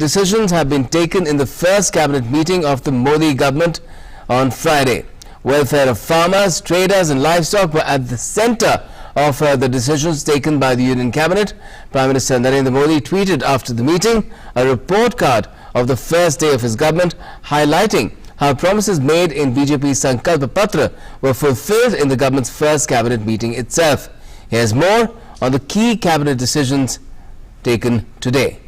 decisions have been taken in the first cabinet meeting of the Modi government on Friday. Welfare of farmers, traders and livestock were at the center of the decisions taken by the Union Cabinet. Prime Minister Narendra Modi tweeted after the meeting a report card of the first day of his government, highlighting how promises made in BJP's Sankalp Patra were fulfilled in the government's first cabinet meeting itself. Here's more on the key cabinet decisions taken today.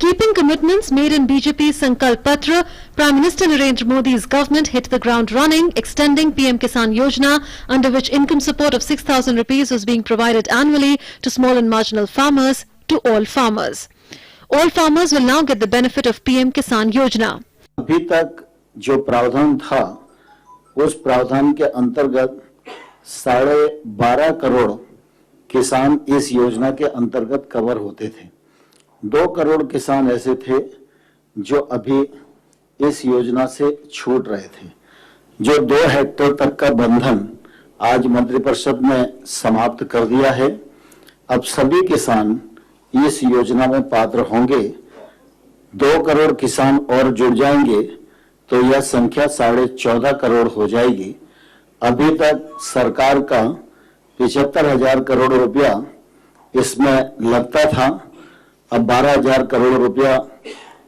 Keeping commitments made in BJP's Sankalp Patra, Prime Minister Narendra Modi's government hit the ground running, extending PM Kisan Yojana, under which income support of 6,000 rupees was being provided annually to small and marginal farmers, to all farmers. All farmers will now get the benefit of PM Kisan Yojana. अभी तक जो प्रावधान था, उस प्रावधान के अंतर्गत 12.5 करोड़ किसान इस योजना के अंतर्गत कवर होते थे। 2 करोड़ किसान ऐसे थे जो अभी इस योजना से छूट रहे थे। जो 2 हेक्टेयर तक का बंधन आज मंत्रिपरिषद ने समाप्त कर दिया है। अब सभी किसान इस योजना में पात्र होंगे। 2 करोड़ किसान और जुड़ जाएंगे तो यह संख्या 14.5 करोड़ हो जाएगी। अभी तक सरकार का 75,000 करोड़ रुपया इसमें लगता था। अब 12,000 करोड़ रुपया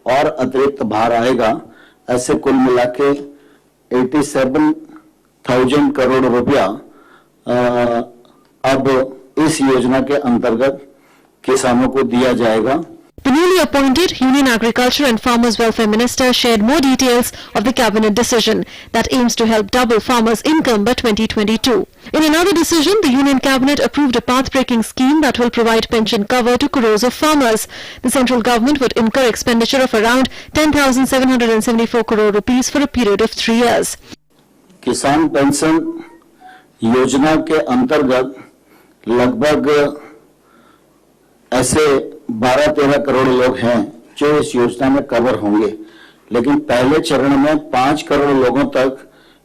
और अतिरिक्त भार आएगा। ऐसे कुल मिला के 87,000 करोड़ रुपया अब इस योजना के अंतर्गत किसानों को दिया जाएगा। The newly appointed Union Agriculture and Farmers Welfare Minister shared more details of the cabinet decision that aims to help double farmers' income by 2022. In another decision, the Union Cabinet approved a pathbreaking scheme that will provide pension cover to crores of farmers. The central government would incur expenditure of around 10,774 crore rupees for a period of 3 years. किसान pension योजना के अंतर्गत लगभग ऐसे 12-13 करोड़ लोग हैं जो इस योजना में कवर होंगे, लेकिन पहले चरण में 5 करोड़ लोगों तक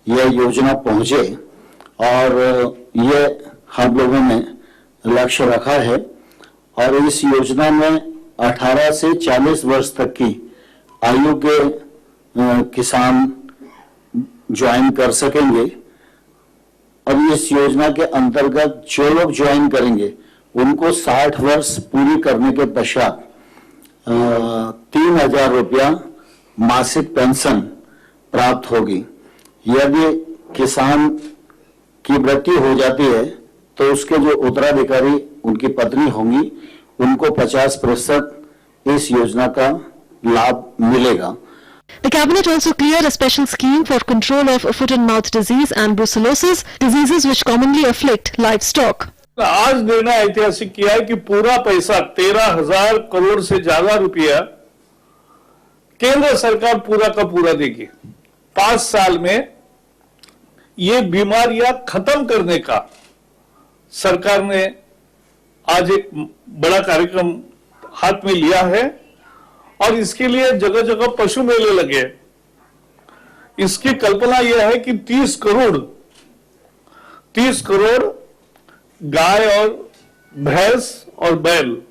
यह योजना पहुंचे और ये हम लोगों ने लक्ष्य रखा है। और इस योजना में 18 से 40 वर्ष तक की आयु के किसान ज्वाइन कर सकेंगे। और इस योजना के अंतर्गत जो लोग ज्वाइन करेंगे उनको 60 वर्ष पूरी करने के पश्चात 3,000 रुपया मासिक पेंशन प्राप्त होगी। यदि किसान की मृत्यु हो जाती है तो उसके जो उत्तराधिकारी उनकी पत्नी होंगी उनको 50% इस योजना का लाभ मिलेगा। The cabinet also cleared a special scheme for control of foot and mouth disease and brucellosis, diseases which commonly afflict livestock. आज निर्णय ऐतिहासिक किया है कि पूरा पैसा 13,000 करोड़ से ज्यादा रुपया केंद्र सरकार पूरा का पूरा देगी। 5 साल में ये बीमारियां खत्म करने का सरकार ने आज एक बड़ा कार्यक्रम हाथ में लिया है और इसके लिए जगह जगह पशु मेले लगे। इसकी कल्पना यह है कि 30 करोड़ गाय और भैंस और बैल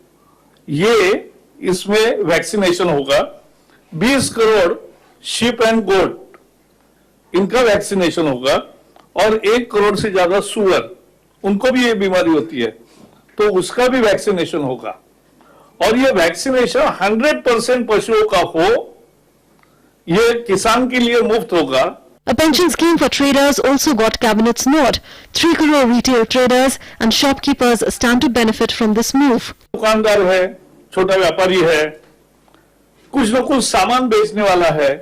ये इसमें वैक्सीनेशन होगा। 20 करोड़ शीप एंड गोट इनका वैक्सीनेशन होगा और 1 करोड़ से ज्यादा सुअर उनको भी ये बीमारी होती है तो उसका भी वैक्सीनेशन होगा। और ये वैक्सीनेशन 100% पशुओं का हो, ये किसान के लिए मुफ्त होगा। A pension scheme for traders also got cabinet's nod. 3 crore retail traders and shopkeepers stand to benefit from this move. दुकानदार है, छोटा व्यापारी है, कुछ न कुछ सामान बेचने वाला है,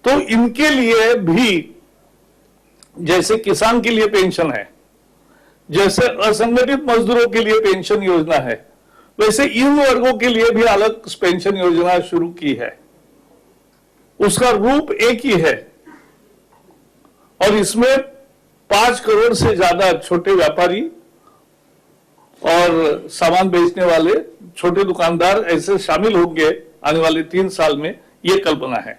तो इनके लिए भी जैसे किसान के लिए पेंशन है, जैसे असंगठित मजदूरों के लिए पेंशन योजना है, वैसे इन वर्गों के लिए भी अलग पेंशन योजना शुरू की है। उसका रूप एक ही है और इसमें 5 करोड़ से ज्यादा छोटे व्यापारी और सामान बेचने वाले छोटे दुकानदार ऐसे शामिल होंगे आने वाले 3 साल में, ये कल्पना है।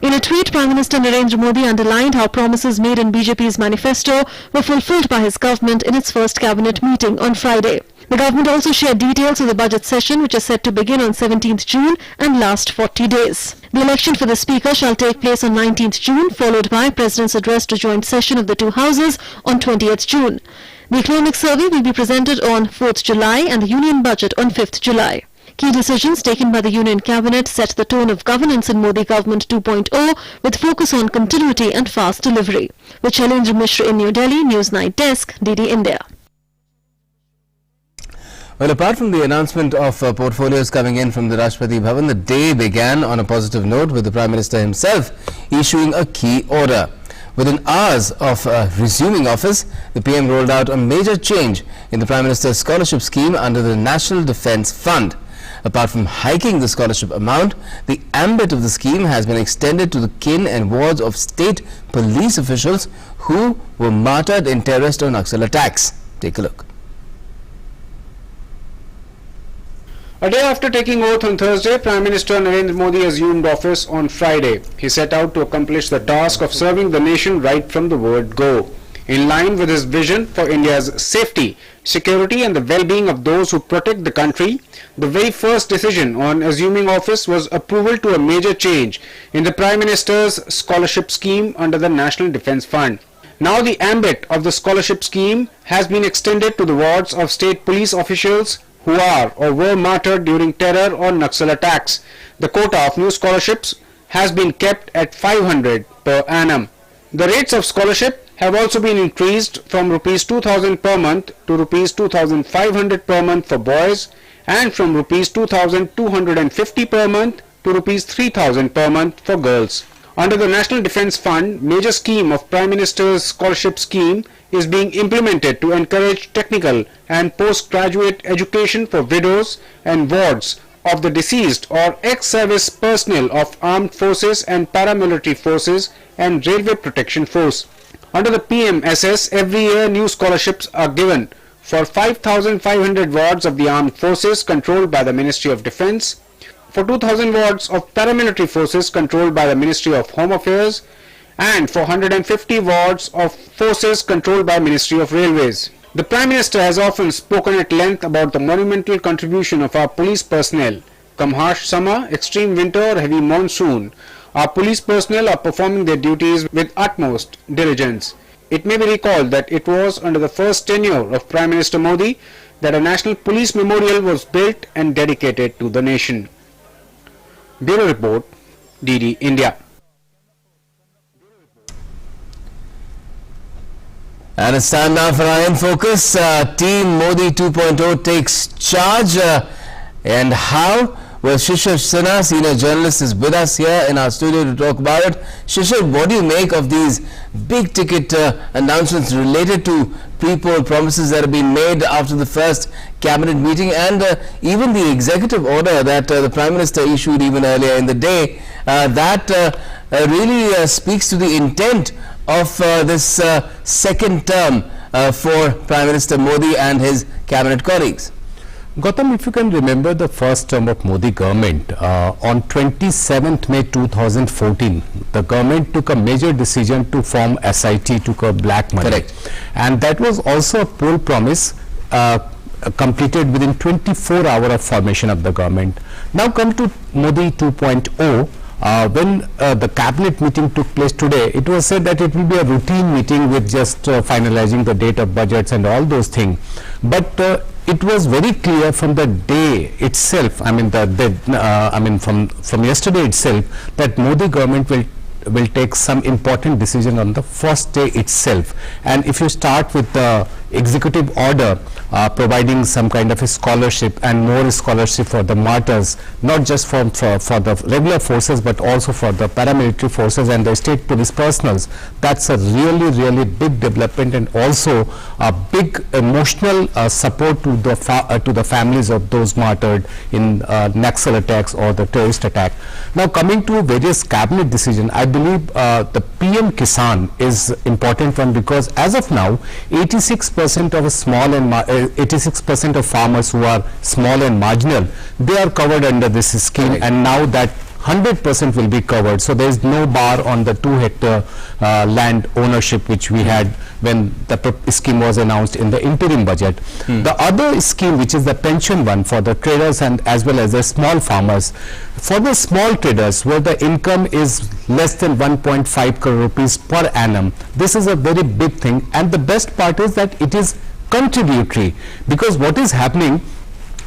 In a tweet, Prime Minister Narendra Modi underlined how promises made in BJP's manifesto were fulfilled by his government in its first cabinet meeting on Friday. The government also shared details of the budget session, which is set to begin on 17th June and last 40 days. The election for the Speaker shall take place on 19th June, followed by President's address to joint session of the two houses on 20th June. The economic survey will be presented on 4th July and the Union Budget on 5th July. Key decisions taken by the Union Cabinet set the tone of governance in Modi Government 2.0 with focus on continuity and fast delivery. With Shailendra Mishra in New Delhi, Newsnight Desk, DD India. Well, apart from the announcement of portfolios coming in from the Rashtrapati Bhavan, the day began on a positive note with the Prime Minister himself issuing a key order. Within hours of resuming office, the PM rolled out a major change in the Prime Minister's scholarship scheme under the National Defence Fund. Apart from hiking the scholarship amount, the ambit of the scheme has been extended to the kin and wards of state police officials who were martyred in terrorist or Naxal attacks. Take a look. A day after taking oath on Thursday, Prime Minister Narendra Modi assumed office on Friday. He set out to accomplish the task of serving the nation right from the word go. In line with his vision for India's safety, security and the well-being of those who protect the country, the very first decision on assuming office was approval to a major change in the Prime Minister's scholarship scheme under the National Defence Fund. Now the ambit of the scholarship scheme has been extended to the wards of state police officials who are or were martyred during terror or Naxal attacks. The quota of new scholarships has been kept at 500 per annum. The rates of scholarship have also been increased from Rs 2,000 per month to Rs 2,500 per month for boys and from Rs 2,250 per month to Rs 3,000 per month for girls. Under the National Defence Fund, major scheme of Prime Minister's scholarship scheme is being implemented to encourage technical and postgraduate education for widows and wards of the deceased or ex-service personnel of armed forces and paramilitary forces and railway protection force. Under the PMSS, every year new scholarships are given for 5,500 wards of the armed forces controlled by the Ministry of Defence, for 2,000 wards of paramilitary forces controlled by the Ministry of Home Affairs, and for 150 wards of forces controlled by Ministry of Railways. The Prime Minister has often spoken at length about the monumental contribution of our police personnel. Come harsh summer, extreme winter or heavy monsoon, our police personnel are performing their duties with utmost diligence. It may be recalled that it was under the first tenure of Prime Minister Modi that a National Police Memorial was built and dedicated to the nation. Bureau Report, DD India. And it's time now for our In Focus. Team Modi 2.0 takes charge. And how? Well, Shishir Sinha, senior journalist, is with us here in our studio to talk about it. Shishir, what do you make of these big ticket announcements related to pre-poll promises that have been made after the first cabinet meeting and even the executive order that the Prime Minister issued even earlier in the day that really speaks to the intent of this second term for Prime Minister Modi and his cabinet colleagues? Gautam, if you can remember the first term of Modi government, on 27th May 2014, the government took a major decision to form SIT to curb black money. Correct. And that was also a poll promise completed within 24 hours of formation of the government. Now come to Modi 2.0. When the cabinet meeting took place today, it was said that it will be a routine meeting with just finalizing the date of budgets and all those things. But it was very clear from the day itself, I mean, from yesterday itself, that Modi government will take some important decision on the first day itself. And if you start with the executive order providing some kind of a scholarship and more scholarship for the martyrs, not just for the regular forces but also for the paramilitary forces and the state police personals, that's a really big development and also a big emotional support to the families of those martyred in Naxal attacks or the terrorist attack. Now coming to various cabinet decisions, I believe the PM Kisan is important one, because as of now 86% of small and 86% of farmers who are small and marginal, they are covered under this scheme. Right. And now that 100% will be covered. So there is no bar on the 2-hectare land ownership which we had when the scheme was announced in the interim budget. The other scheme, which is the pension one for the traders and as well as the small farmers, for the small traders where the income is less than 1.5 crore rupees per annum, this is a very big thing. And the best part is that it is contributory, because what is happening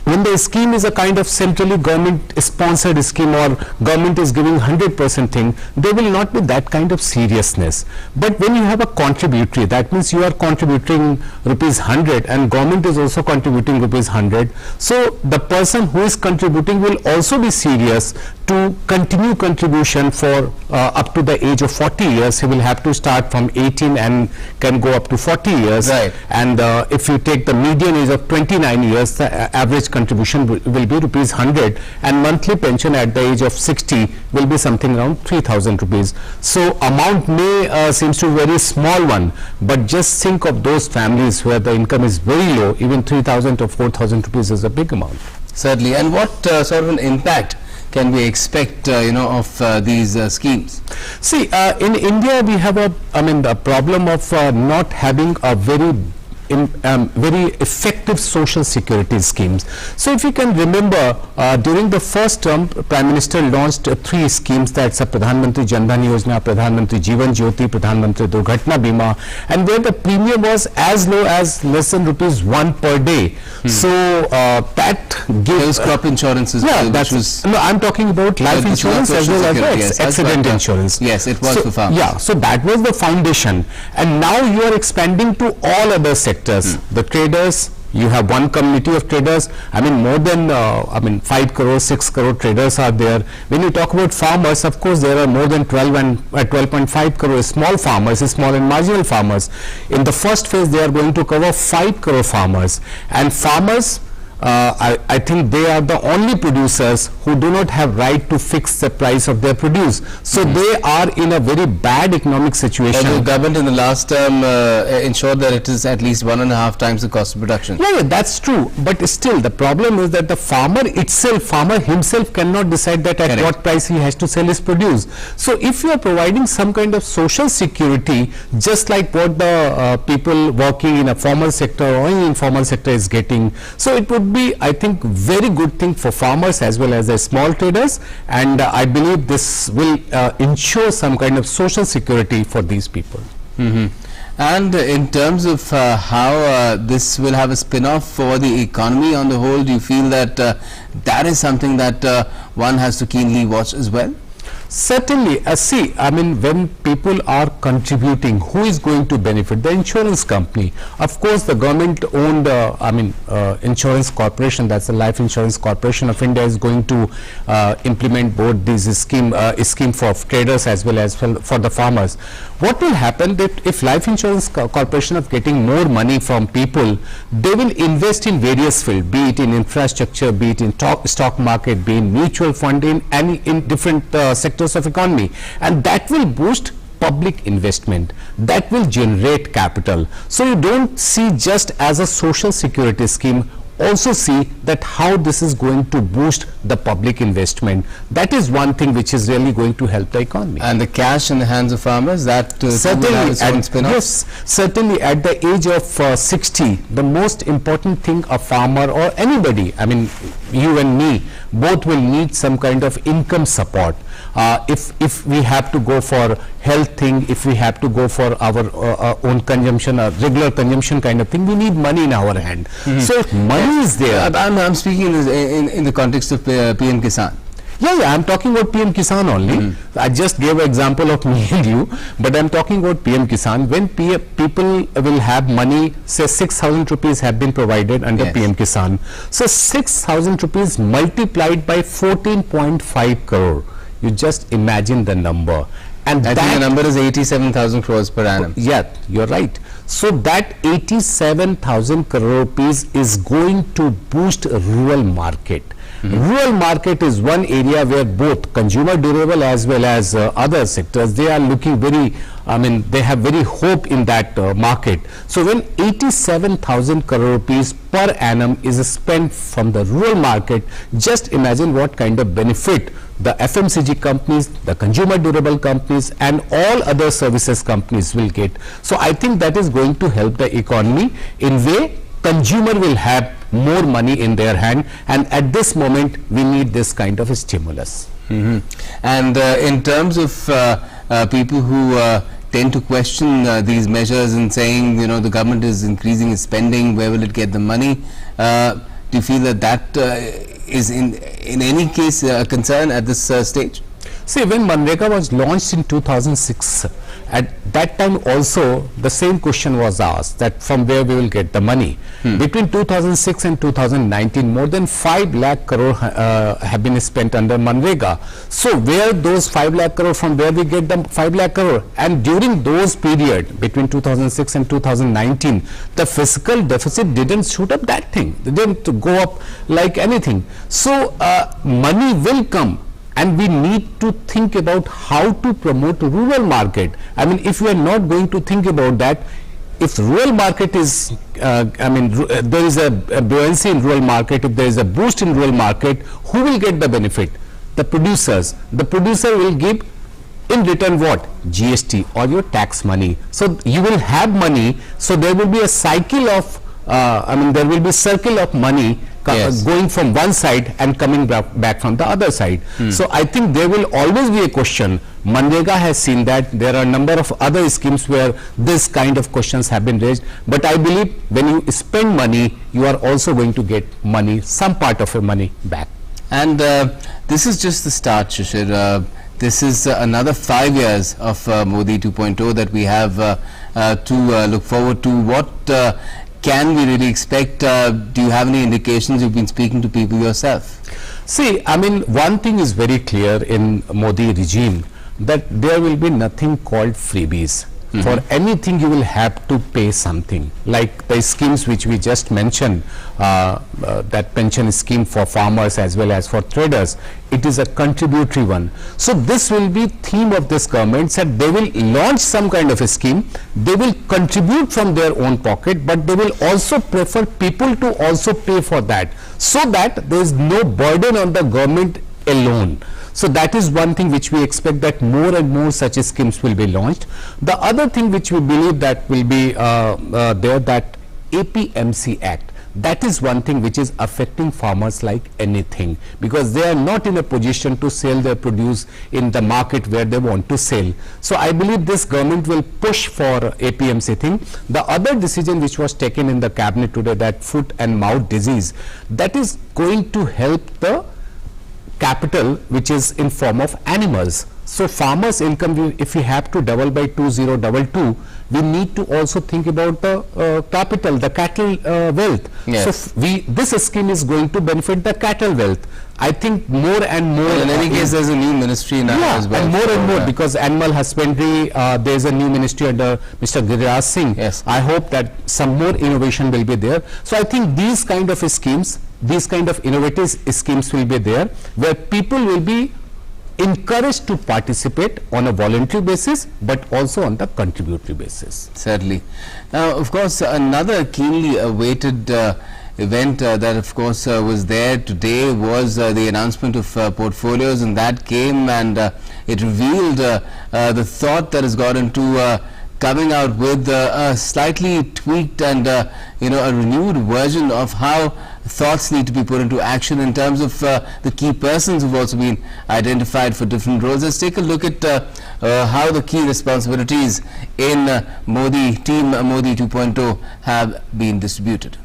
when the scheme is a kind of centrally government sponsored scheme or government is giving 100% thing, there will not be that kind of seriousness. But when you have a contributory, that means you are contributing rupees 100 and government is also contributing rupees 100. So the person who is contributing will also be serious to continue contribution for up to the age of 40 years. He will have to start from 18 and can go up to 40 years. Right. And if you take the median age of 29 years, the average contribution will be rupees 100, and monthly pension at the age of 60 will be something around 3,000 rupees. So amount may seems to be a very small one, but just think of those families where the income is very low. Even 3,000 or 4,000 rupees is a big amount. Certainly. And what sort of an impact can we expect, of these schemes? See, in India we have the problem of not having a very effective social security schemes. So if you can remember, during the first term, Prime Minister launched 3 schemes, that's a Pradhan Mantri Jan Dhan Yojana, Pradhan Mantri Jeevan Jyoti, Pradhan Mantri Durghatna Bima, and where the premium was as low as less than rupees 1 per day. So that gives crop insurance as yeah, well. no, I'm talking about life insurance as well as accident insurance. Yes, it was for farmers. Yeah, so that was the foundation, and now you are expanding to all other sectors. The traders, you have one community of traders. More than 5 crore, 6 crore traders are there. When you talk about farmers, of course there are more than 12.5 crore small farmers, small and marginal farmers. In the first phase they are going to cover 5 crore farmers, and farmers, I think they are the only producers who do not have right to fix the price of their produce. So they are in a very bad economic situation. The government in the last term ensured that it is at least 1.5 times the cost of production. Yeah, that's true. But still, the problem is that the farmer himself cannot decide that at what price he has to sell his produce. So if you are providing some kind of social security, just like what the people working in a formal sector or in informal sector is getting, so it would be, I think, very good thing for farmers as well as the small traders, and I believe this will ensure some kind of social security for these people. And in terms of how this will have a spin-off for the economy on the whole, do you feel that that is something that one has to keenly watch as well? Certainly. See, when people are contributing, who is going to benefit? The insurance company. Of course, the government-owned, insurance corporation, that's the Life Insurance Corporation of India, is going to implement both these scheme for traders as well as for the farmers. What will happen that if Life Insurance Corporation is getting more money from people, they will invest in various fields, be it in infrastructure, be it in stock market, be in mutual fund, in different sectors of economy, and that will boost public investment, that will generate capital. So you don't see just as a social security scheme, also see that how this is going to boost the public investment. That is one thing which is really going to help the economy. And the cash in the hands of farmers, that certainly, yes, certainly at the age of 60, the most important thing a farmer or anybody, you and me, both will need some kind of income support. If we have to go for health thing, if we have to go for our own consumption, a regular consumption kind of thing, we need money in our hand. So money is there. I'm speaking in the context of PM Kisan. Yeah, I'm talking about PM Kisan only. I just gave an example of me and you, but I'm talking about PM Kisan. When people will have money, say 6,000 rupees have been provided under PM Kisan. So 6,000 rupees multiplied by 14.5 crore. You just imagine the number. And I think the number is 87,000 crores per annum. Yeah, you're right. So that 87,000 crore rupees is going to boost rural market. Rural market is one area where both consumer durable as well as other sectors, they are looking very, they have very hope in that market. So when 87,000 crore rupees per annum is spent from the rural market, just imagine what kind of benefit the FMCG companies, the consumer durable companies, and all other services companies will get. So I think that is going to help the economy in way consumer will have more money in their hand, and at this moment we need this kind of a stimulus. And in terms of people who tend to question these measures and saying, you know, the government is increasing its spending, where will it get the money? Do you feel that that is in any case a concern at this stage? See, when Manrega was launched in 2006, at that time also the same question was asked, that from where we will get the money. Between 2006 and 2019, more than 5 lakh crore have been spent under Manrega. So where those 5 lakh crore, from where we get the 5 lakh crore? And during those period, between 2006 and 2019, the fiscal deficit didn't shoot up that thing. They didn't go up like anything. So money will come. And we need to think about how to promote rural market. I mean, if we are not going to think about that, if rural market is, there is a buoyancy in rural market, if there is a boost in rural market, who will get the benefit? The producers. The producer will give in return what? GST or your tax money. So you will have money. So there will be a cycle of, there will be circle of money going from one side and coming back from the other side. So I think there will always be a question. Manrega has seen that there are a number of other schemes where this kind of questions have been raised, but I believe when you spend money, you are also going to get money, some part of your money back. And this is just the start, Shishir. This is another 5 years of Modi 2.0 that we have to look forward to. What can we really expect? Do you have any indications? You've been speaking to people yourself. See, I mean, one thing is very clear in Modi regime, that there will be nothing called freebies. For anything you will have to pay something, like the schemes which we just mentioned, that pension scheme for farmers as well as for traders. It is a contributory one. So this will be theme of this government, that they will launch some kind of a scheme, they will contribute from their own pocket, but they will also prefer people to also pay for that, so that there is no burden on the government alone. So that is one thing which we expect, that more and more such schemes will be launched. The other thing which we believe that will be there, that APMC Act, that is one thing which is affecting farmers like anything, because they are not in a position to sell their produce in the market where they want to sell. So I believe this government will push for APMC thing. The other decision which was taken in the cabinet today, that foot and mouth disease, that is going to help the capital which is in form of animals. So farmers' income, if we have to double by 2022, we need to also think about the capital, the cattle wealth. Yes. So this scheme is going to benefit the cattle wealth. I think more and more. Well, in any case, there's a new ministry now as well. And more, because animal husbandry, there is a new ministry under Mr. Giriraj Singh. Yes. I hope that some more innovation will be there. So I think these kind of schemes, these kind of innovative schemes will be there, where people will be encouraged to participate on a voluntary basis, but also on the contributory basis. Certainly. Now, of course, another keenly awaited event that of course was there today was the announcement of portfolios, and that came and it revealed the thought that has got into coming out with a slightly tweaked and a renewed version of how thoughts need to be put into action in terms of the key persons who've also been identified for different roles. Let's take a look at how the key responsibilities in Team Modi 2.0 have been distributed.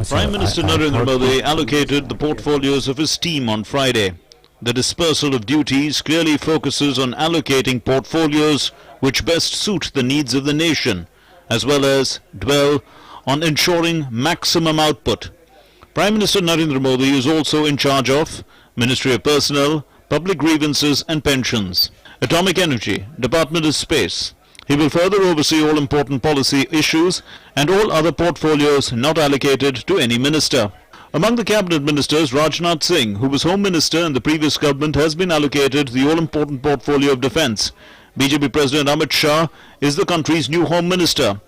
Prime Minister Narendra Modi allocated the portfolios of his team on Friday. The dispersal of duties clearly focuses on allocating portfolios which best suit the needs of the nation, as well as dwell on ensuring maximum output. Prime Minister Narendra Modi is also in charge of Ministry of Personnel, Public Grievances and Pensions, Atomic Energy, Department of Space. He will further oversee all important policy issues and all other portfolios not allocated to any minister. Among the cabinet ministers, Rajnath Singh, who was Home Minister in the previous government, has been allocated the all-important portfolio of defence. BJP President Amit Shah is the country's new Home Minister.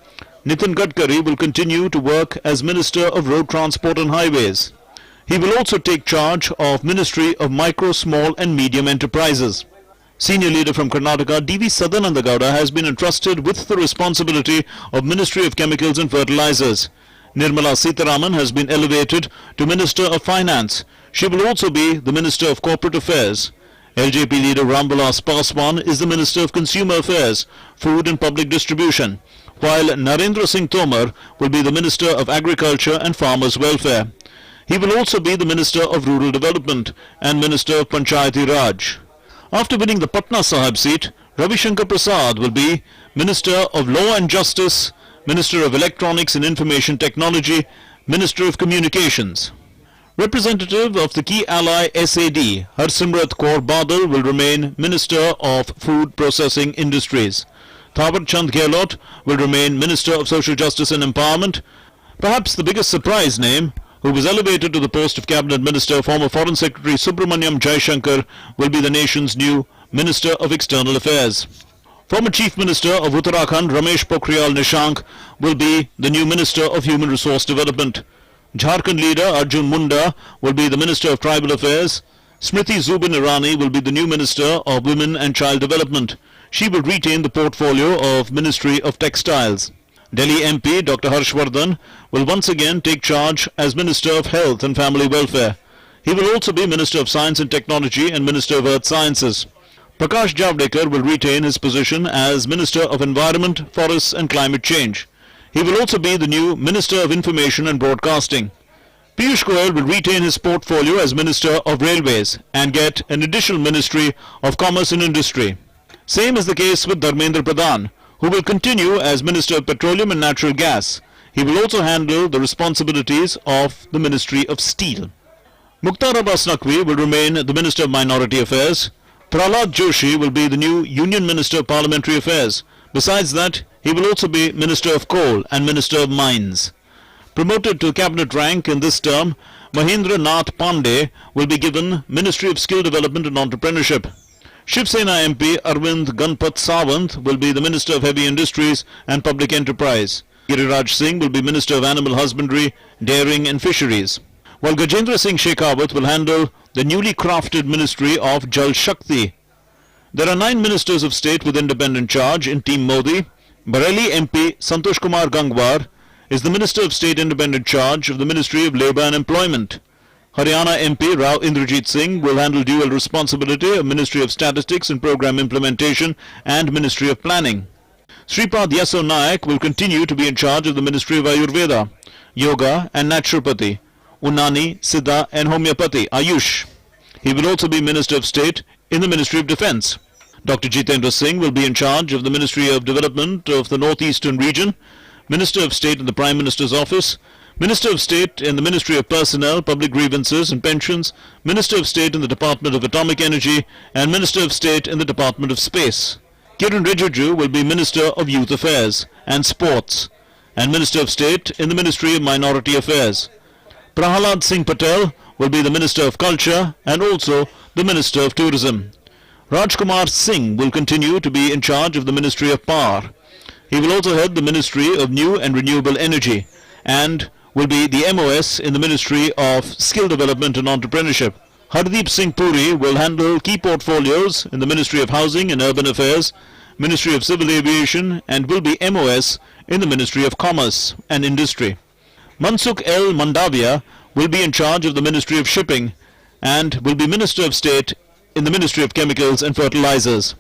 Nitin Gadkari will continue to work as Minister of Road Transport and Highways. He will also take charge of Ministry of Micro, Small and Medium Enterprises. Senior leader from Karnataka, D.V. Sadanandagowda, has been entrusted with the responsibility of Ministry of Chemicals and Fertilizers. Nirmala Sitharaman has been elevated to Minister of Finance. She will also be the Minister of Corporate Affairs. LJP leader Ramvilas Paswan is the Minister of Consumer Affairs, Food and Public Distribution, while Narendra Singh Tomar will be the Minister of Agriculture and Farmers' Welfare. He will also be the Minister of Rural Development and Minister of Panchayati Raj. After winning the Patna Sahib seat, Ravi Shankar Prasad will be Minister of Law and Justice, Minister of Electronics and Information Technology, Minister of Communications. Representative of the key ally SAD, Harsimrat Kaur Badal, will remain Minister of Food Processing Industries. Thawar Chand Gehlot will remain Minister of Social Justice and Empowerment. Perhaps the biggest surprise name, who was elevated to the post of Cabinet Minister, former Foreign Secretary Subramaniam Jaishankar, will be the nation's new Minister of External Affairs. Former Chief Minister of Uttarakhand, Ramesh Pokhriyal Nishank, will be the new Minister of Human Resource Development. Jharkhand leader Arjun Munda will be the Minister of Tribal Affairs. Smriti Zubin Irani will be the new Minister of Women and Child Development. She will retain the portfolio of Ministry of Textiles. Delhi MP Dr. Harshvardhan will once again take charge as Minister of Health and Family Welfare. He will also be Minister of Science and Technology and Minister of Earth Sciences. Prakash Javadekar will retain his position as Minister of Environment, Forests and Climate Change. He will also be the new Minister of Information and Broadcasting. Piyush Goyal will retain his portfolio as Minister of Railways and get an additional Ministry of Commerce and Industry. Same is the case with Dharmendra Pradhan, who will continue as Minister of Petroleum and Natural Gas. He will also handle the responsibilities of the Ministry of Steel. Mukhtar Abbas Naqvi will remain the Minister of Minority Affairs. Prahlad Joshi will be the new Union Minister of Parliamentary Affairs. Besides that, he will also be Minister of Coal and Minister of Mines. Promoted to cabinet rank in this term, Mahendra Nath Pandey will be given Ministry of Skill Development and Entrepreneurship. Shiv Sena MP Arvind Ganpat Sawant will be the Minister of Heavy Industries and Public Enterprise. Giriraj Singh will be Minister of Animal Husbandry, Dairying and Fisheries, while Gajendra Singh Shekhawat will handle the newly crafted Ministry of Jal Shakti. There are 9 Ministers of State with independent charge in Team Modi. Bareilly MP Santosh Kumar Gangwar is the Minister of State independent charge of the Ministry of Labour and Employment. Haryana MP Rao Indrajit Singh will handle dual responsibility of Ministry of Statistics and Programme Implementation and Ministry of Planning. Sripad Yasso Nayak will continue to be in charge of the Ministry of Ayurveda, Yoga and Naturopathy, Unani, Siddha and Homeopathy, Ayush. He will also be Minister of State in the Ministry of Defence. Dr. Jitendra Singh will be in charge of the Ministry of Development of the Northeastern Region, Minister of State in the Prime Minister's Office, Minister of State in the Ministry of Personnel, Public Grievances and Pensions, Minister of State in the Department of Atomic Energy and Minister of State in the Department of Space. Kiran Rijiju will be Minister of Youth Affairs and Sports and Minister of State in the Ministry of Minority Affairs. Prahalad Singh Patel will be the Minister of Culture and also the Minister of Tourism. Rajkumar Singh will continue to be in charge of the Ministry of Power. He will also head the Ministry of New and Renewable Energy and will be the MOS in the Ministry of Skill Development and Entrepreneurship. Hardeep Singh Puri will handle key portfolios in the Ministry of Housing and Urban Affairs, Ministry of Civil Aviation and will be MOS in the Ministry of Commerce and Industry. Mansukh L. Mandavia will be in charge of the Ministry of Shipping and will be Minister of State in the Ministry of Chemicals and Fertilizers.